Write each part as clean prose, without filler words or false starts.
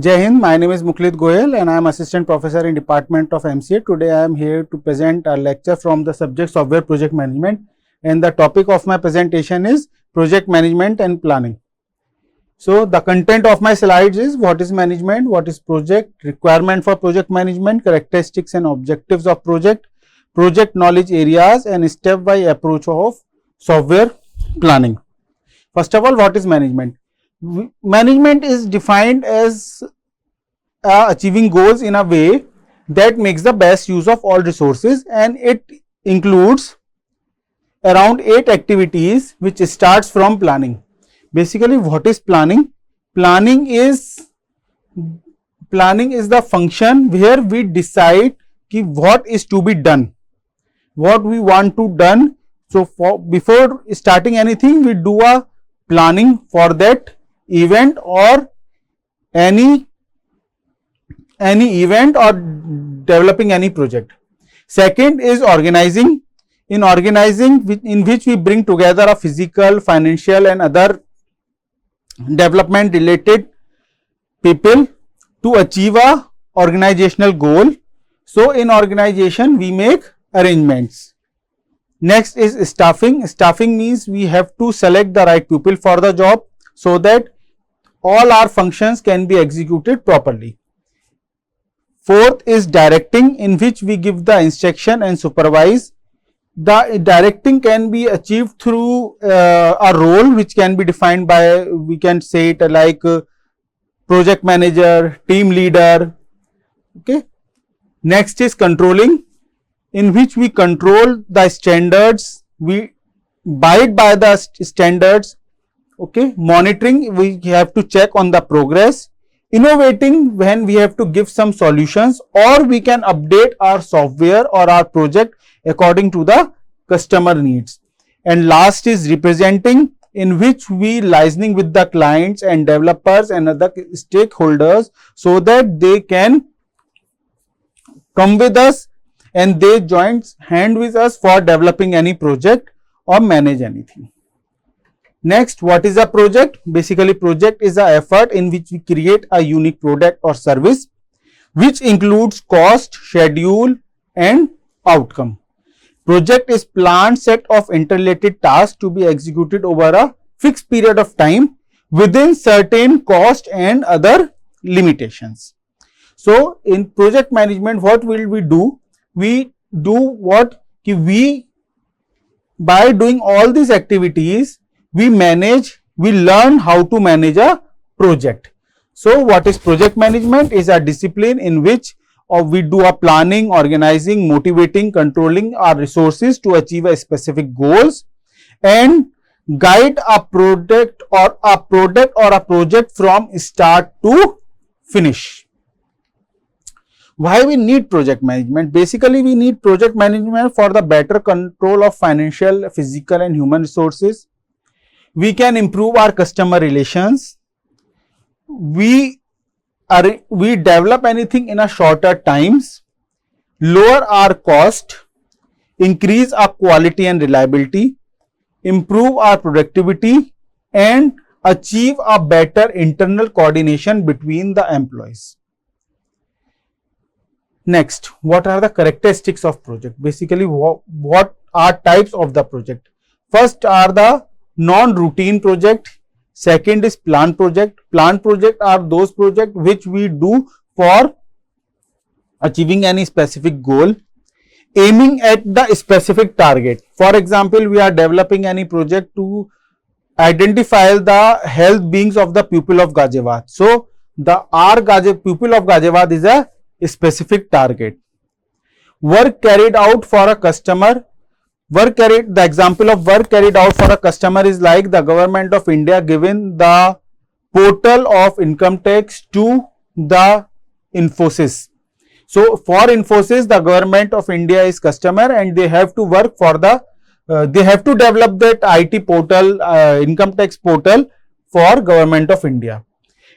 Jai Hind, my name is Mukulit Goel and I am Assistant Professor in Department of MCA. Today I am here to present a lecture from the subject Software Project Management, and the topic of my presentation is Project Management and Planning. So, the content of my slides is what is management, what is project, requirement for project management, characteristics and objectives of project, project knowledge areas and step-wise approach of software planning. First of all, what is management? Management is defined as achieving goals in a way that makes the best use of all resources, and it includes around 8 activities which starts from planning. Basically, what is planning? Planning is the function where we decide what is to be done, what we want to done. So, before starting anything, we do a planning for that event or any event or developing any project. Second is organizing. In organizing, in which we bring together a physical, financial and other development related people to achieve a organizational goal. So, in organization we make arrangements. Next is staffing. Staffing means we have to select the right people for the job so that all our functions can be executed properly. Fourth is directing, in which we give the instruction and supervise. The directing can be achieved through a role which can be defined by, we can say it like project manager, team leader. Okay. Next is controlling, in which we control the standards, we abide by the standards. Okay. Monitoring, we have to check on the progress. Innovating, when we have to give some solutions or we can update our software or our project according to the customer needs. And last is representing, in which we listening with the clients and developers and other stakeholders so that they can come with us and they join hand with us for developing any project or manage anything. Next, what is a project? Basically, project is an effort in which we create a unique product or service which includes cost, schedule and outcome. Project is planned set of interrelated tasks to be executed over a fixed period of time within certain cost and other limitations. So, in project management, what will we do? We do what? By doing all these activities, we learn how to manage a project. So, what is project management? Is a discipline in which we do a planning, organizing, motivating, controlling our resources to achieve a specific goals and guide a product or a project from start to finish. Why we need project management? Basically, we need project management for the better control of financial, physical and human resources. We can improve our customer relations. We develop anything in a shorter times, lower our cost, increase our quality and reliability, improve our productivity and achieve a better internal coordination between the employees. Next, what are the characteristics of project? Basically, what are types of the project? First are the non-routine project. Second is planned project. Planned project are those projects which we do for achieving any specific goal, aiming at the specific target. For example, we are developing any project to identify the health beings of the people of Ghaziabad. So, our people of Ghaziabad is a specific target. Work carried out for a customer. The example of work carried out for a customer is like the government of India given the portal of income tax to the Infosys. So, for Infosys, the government of India is customer and they have to work for they have to develop that IT portal, income tax portal for government of India,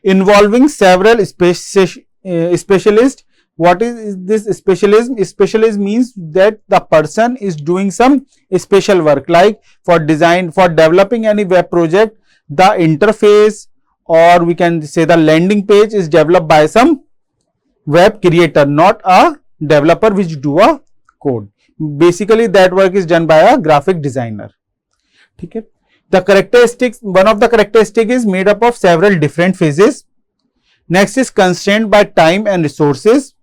involving several specialists. What is this specialism? Specialism means that the person is doing some special work, like for developing any web project, the interface or we can say the landing page is developed by some web creator, not a developer which do a code. Basically that work is done by a graphic designer. Okay. The characteristics, one of the characteristic is made up of several different phases. Next is constrained by time and resources,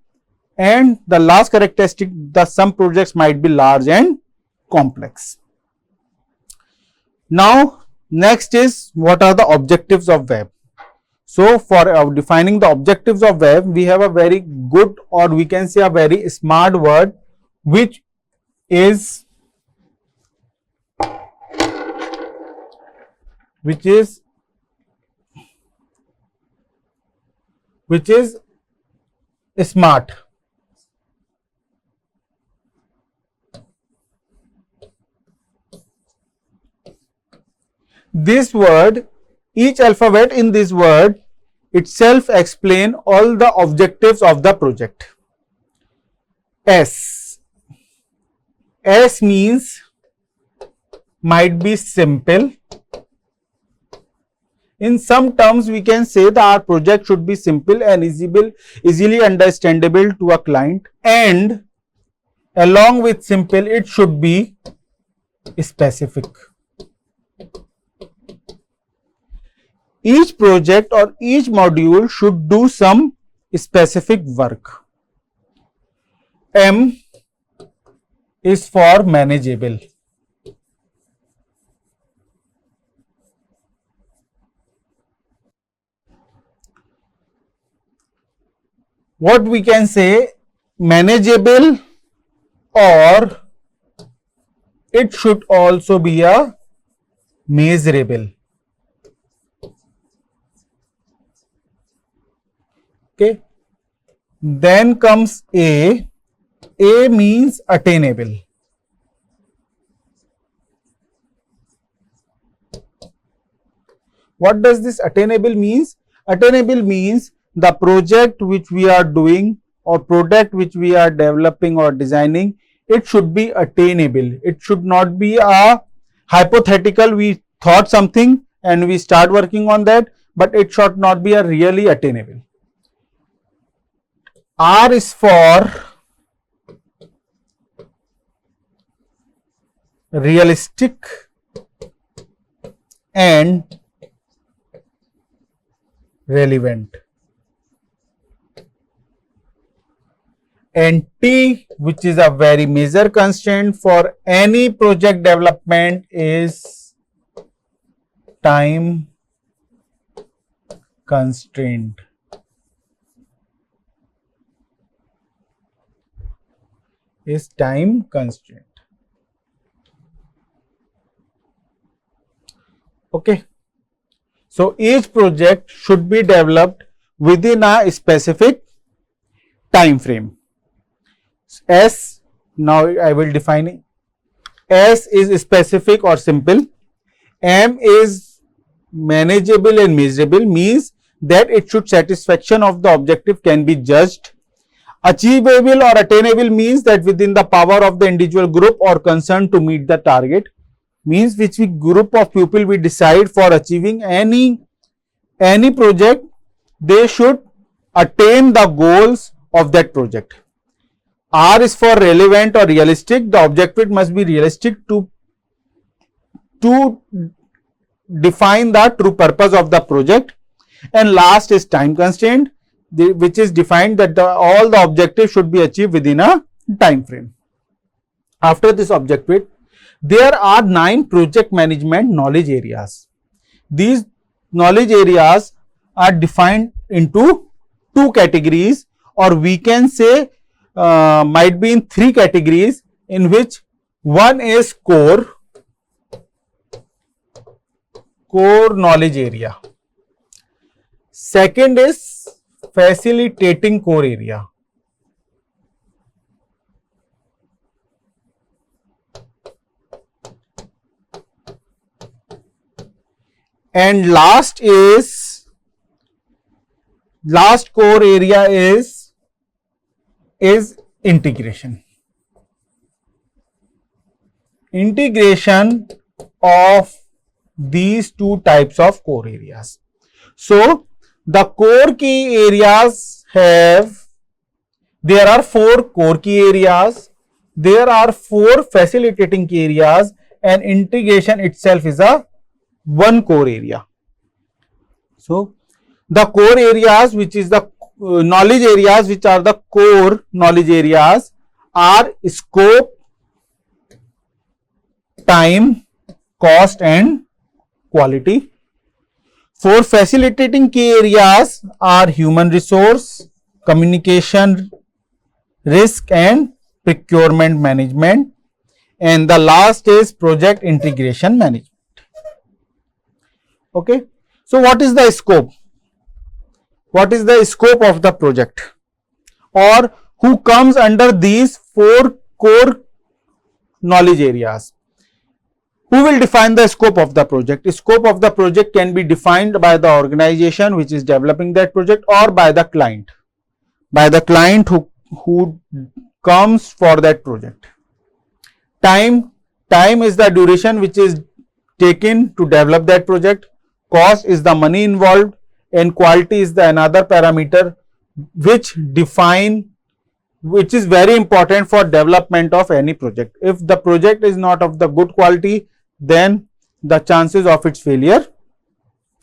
and the last characteristic, the some projects might be large and complex. Now next is what are the objectives of web. So for defining the objectives of web, we have a very good, or we can say a very smart word, which is smart. This word, each alphabet in this word itself explain all the objectives of the project. S means might be simple. In some terms, we can say that our project should be simple and easily understandable to a client, and along with simple, it should be specific. Each project or each module should do some specific work. M is for manageable. What we can say, manageable, or it should also be a measurable. Okay. Then comes A. A means attainable. What does this attainable means? Attainable means the project which we are doing or product which we are developing or designing, it should be attainable. It should not be a hypothetical, we thought something and we start working on that, but it should not be a really attainable. R is for realistic and relevant. And T, which is a very major constraint for any project development, is time constraint. Is time constraint. Okay. So each project should be developed within a specific time frame. S, now I will define it. S is specific or simple. M is manageable and measurable, means that it should satisfaction of the objective can be judged. Achievable or attainable means that within the power of the individual group or concern to meet the target, means which group of people we decide for achieving any project, they should attain the goals of that project. R is for relevant or realistic. The objective must be realistic to define the true purpose of the project. And last is time constraint, which is defined that all the objectives should be achieved within a time frame. After this objective, there are 9 project management knowledge areas. These knowledge areas are defined into 2 categories, or we can say might be in 3 categories, in which one is core knowledge area. Second is facilitating core area. And last core area is integration. Integration of these 2 types of core areas. So the core key areas there are 4 core key areas, there are 4 facilitating key areas, and integration itself is a one core area. So the core areas, which is the knowledge areas, which are the core knowledge areas, are scope, time, cost and quality. 4 facilitating key areas are human resource, communication, risk and procurement management, and the last is project integration management. Okay. So what is the scope? What is the scope of the project, or who comes under these 4 core knowledge areas? Who will define the scope of the project? The scope of the project can be defined by the organization which is developing that project, or by the client who comes for that project. Time is the duration which is taken to develop that project. Cost is the money involved, and quality is the another parameter which is very important for development of any project. If the project is not of the good quality, then the chances of its failure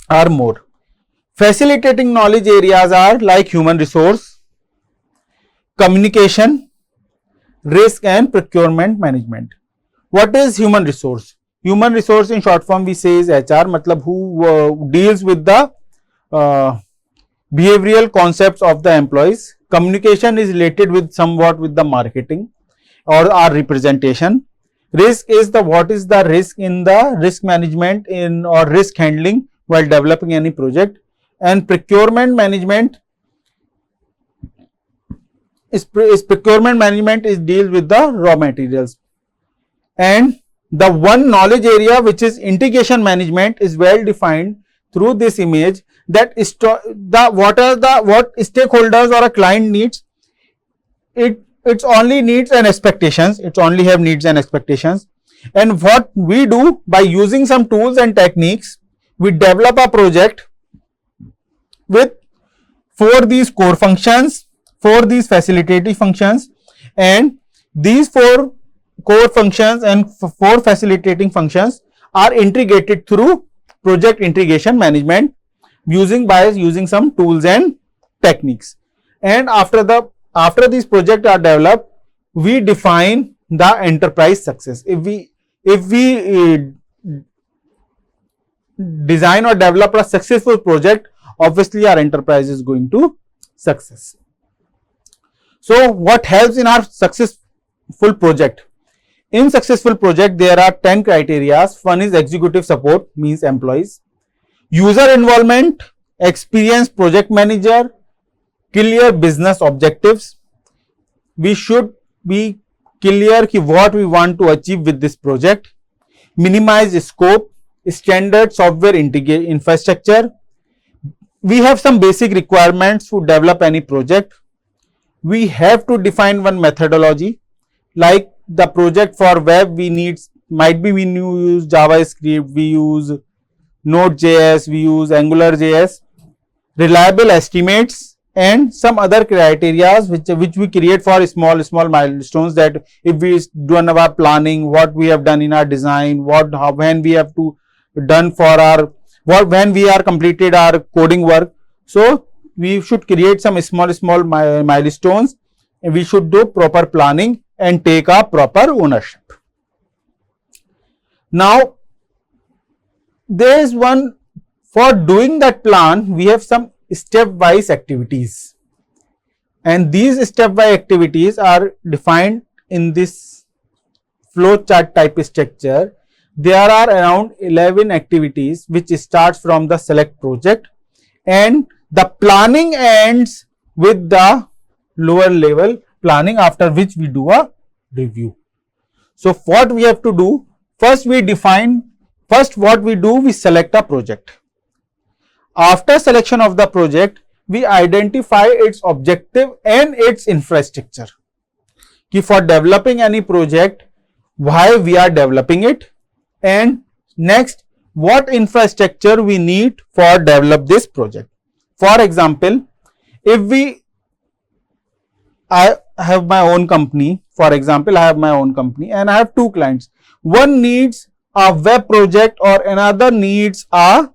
are more. Facilitating knowledge areas are like human resource, communication, risk and procurement management. What is human resource? Human resource in short form we say is HR, matlab who deals with the behavioral concepts of the employees. Communication is related with somewhat with the marketing or our representation. Risk is what is the risk in the risk management or risk handling while developing any project, and procurement management is deals with the raw materials, and the one knowledge area which is integration management is well defined through this image, that is what stakeholders or a client needs. It's only needs and expectations. It's only have needs and expectations. And what we do by using some tools and techniques, we develop a project with 4 these core functions, 4 these facilitative functions, and these 4 core functions and 4 facilitating functions are integrated through project integration management by using some tools and techniques. And after these projects are developed, we define the enterprise success. If we design or develop a successful project, obviously our enterprise is going to success. So what helps in our successful project? In successful project, there are 10 criteria. One is executive support, means employees, user involvement, experienced project manager, clear business objectives. We should be clear what we want to achieve with this project. Minimize scope, standard software infrastructure. We have some basic requirements to develop any project. We have to define one methodology, like the project for web we use JavaScript, we use Node.js, we use AngularJS, reliable estimates, and some other criteria which we create for small milestones, that if we do our planning, what we have done in our design, when we have to done for when we are completed our coding work. So we should create some small milestones, and we should do proper planning and take a proper ownership. Now there is one, for doing that plan we have some stepwise activities, and these stepwise activities are defined in this flow chart type structure. There are around 11 activities which starts from the select project, and the planning ends with the lower level planning, after which we do a review. So what we have to do, first we select a project. After selection of the project, we identify its objective and its infrastructure. For developing any project, why we are developing it, and next what infrastructure we need for develop this project. For example, if I have my own company, for example, I have my own company and I have two clients. One needs a web project or another needs a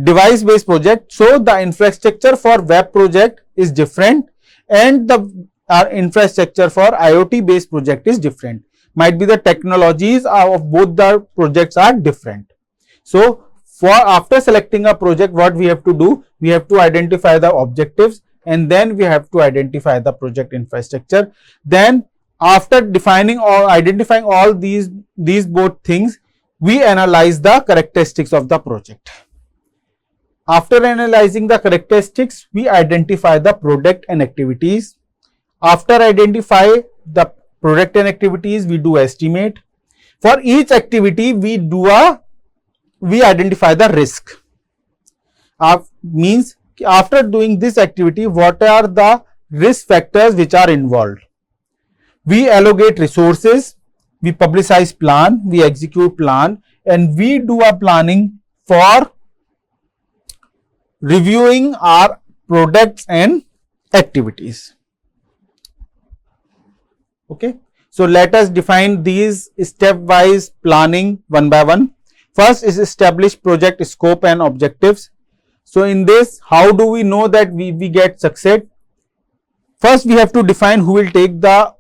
device based project. So the infrastructure for web project is different and the infrastructure for IoT based project is different. Might be the technologies of both the projects are different. So for after selecting a project, what we have to do, we have to identify the objectives and then we have to identify the project infrastructure. Then after defining or identifying all these both things, we analyze the characteristics of the project. After analyzing the characteristics, we identify the product and activities. After identify the product and activities, we do estimate. For each activity, we identify the risk. Means after doing this activity, what are the risk factors which are involved? We allocate resources, we publicize plan, we execute plan, and we do a planning for reviewing our products and activities. Okay. So let us define these stepwise planning one by one. First is establish project scope and objectives. So in this, how do we know that we get success? First, we have to define who will take the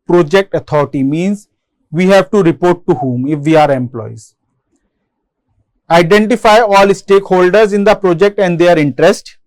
project authority, means we have to report to whom if we are employees. Identify all stakeholders in the project and their interest.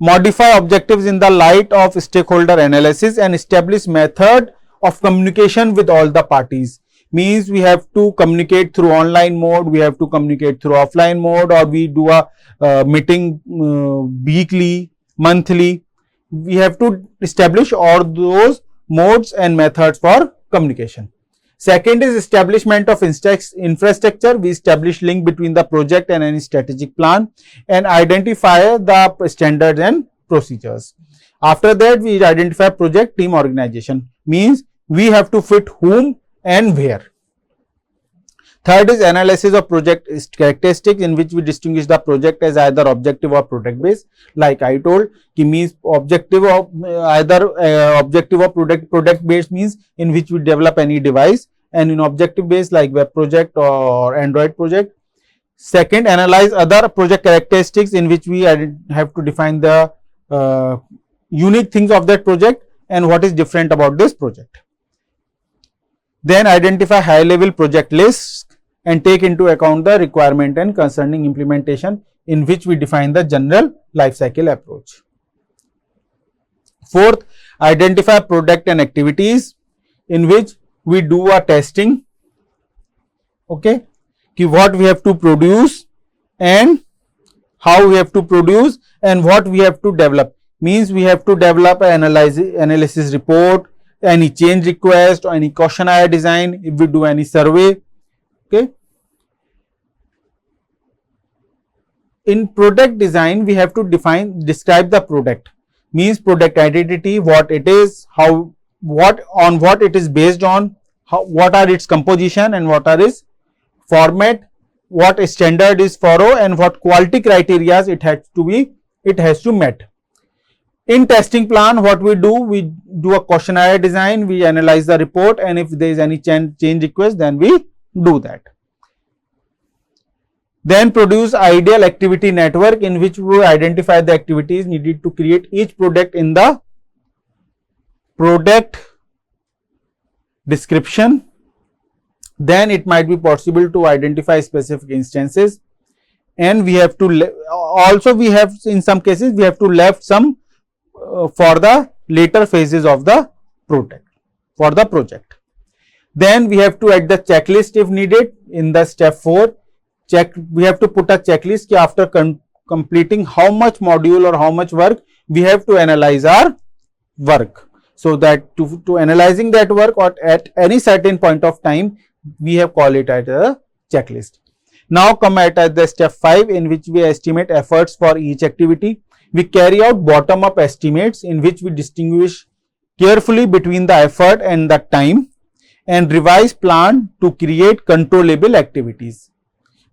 Modify objectives in the light of stakeholder analysis and establish method of communication with all the parties. Means we have to communicate through online mode, we have to communicate through offline mode, or we do a meeting weekly, monthly. We have to establish all those modes and methods for communication. Second is establishment of infrastructure. We establish link between the project and any strategic plan and identify the standards and procedures. After that, we identify project team organization. Means we have to fit whom and where. Third is analysis of project characteristics, in which we distinguish the project as either objective or product based. Like I told, means objective of either objective or product based means in which we develop any device, and in objective based like web project or Android project. Second, analyze other project characteristics, in which we have to define the unique things of that project and what is different about this project. Then identify high level project lists and take into account the requirement and concerning implementation, in which we define the general life cycle approach. Fourth, identify product and activities, in which we do a testing. Okay, what we have to produce and how we have to produce and what we have to develop. Means we have to develop an analysis report, any change request or any questionnaire design, if we do any survey. Okay. In product design, we have to describe the product. Means product identity, what it is, what it is based on, what are its composition and what are its format, what standard is follow and what quality criteria it has to meet. In testing plan, what we do a questionnaire design, we analyze the report, and if there is any change request, then we do that. Then produce ideal activity network, in which we identify the activities needed to create each product in the product description. Then it might be possible to identify specific instances, and we have to also in some cases we have to left some for the later phases of the project. Then we have to add the checklist if needed. In the step 4, we have to put a checklist after completing how much module or how much work we have to analyze our work. So that to analyzing that work or at any certain point of time, we have called it as a checklist. Now come at the step 5, in which we estimate efforts for each activity. We carry out bottom up estimates, in which we distinguish carefully between the effort and the time, and revise plan to create controllable activities.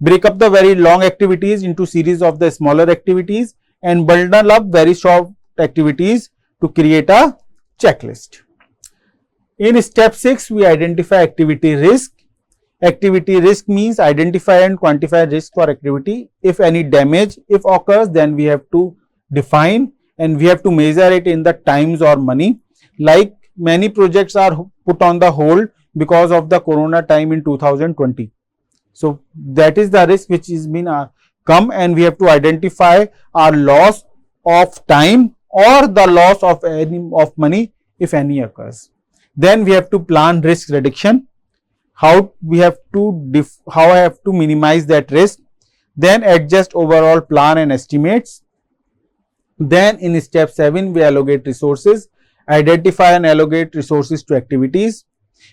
Break up the very long activities into series of the smaller activities and bundle up very short activities to create a checklist. In step 6, we identify activity risk. Activity risk means identify and quantify risk for activity. If any damage if occurs, then we have to define and we have to measure it in the times or money. Like many projects are put on the hold because of the corona time in 2020. So that is the risk which is been come, and we have to identify our loss of time or the loss of any of money if any occurs. Then we have to plan risk reduction. How I have to minimize that risk. Then adjust overall plan and estimates. Then in step 7, we allocate resources. Identify and allocate resources to activities.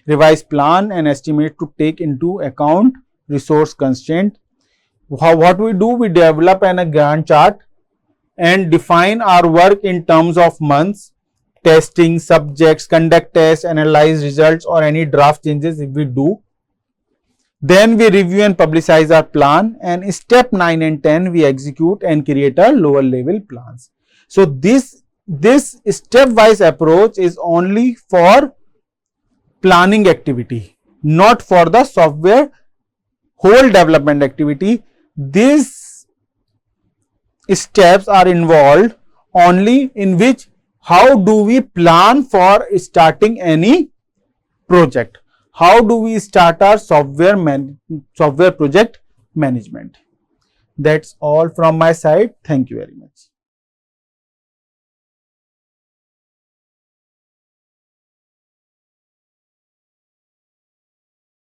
Revise plan and estimate to take into account resource constraint. What we do, we develop a Gantt chart and define our work in terms of months, testing, subjects, conduct tests, analyze results or any draft changes if we do. Then we review and publicize our plan, and step 9 and 10 we execute and create a lower level plans. So this stepwise approach is only for planning activity, not for the software whole development activity. These steps are involved only in which how do we plan for starting any project, how do we start our software project management. That's all from my side. Thank you very much.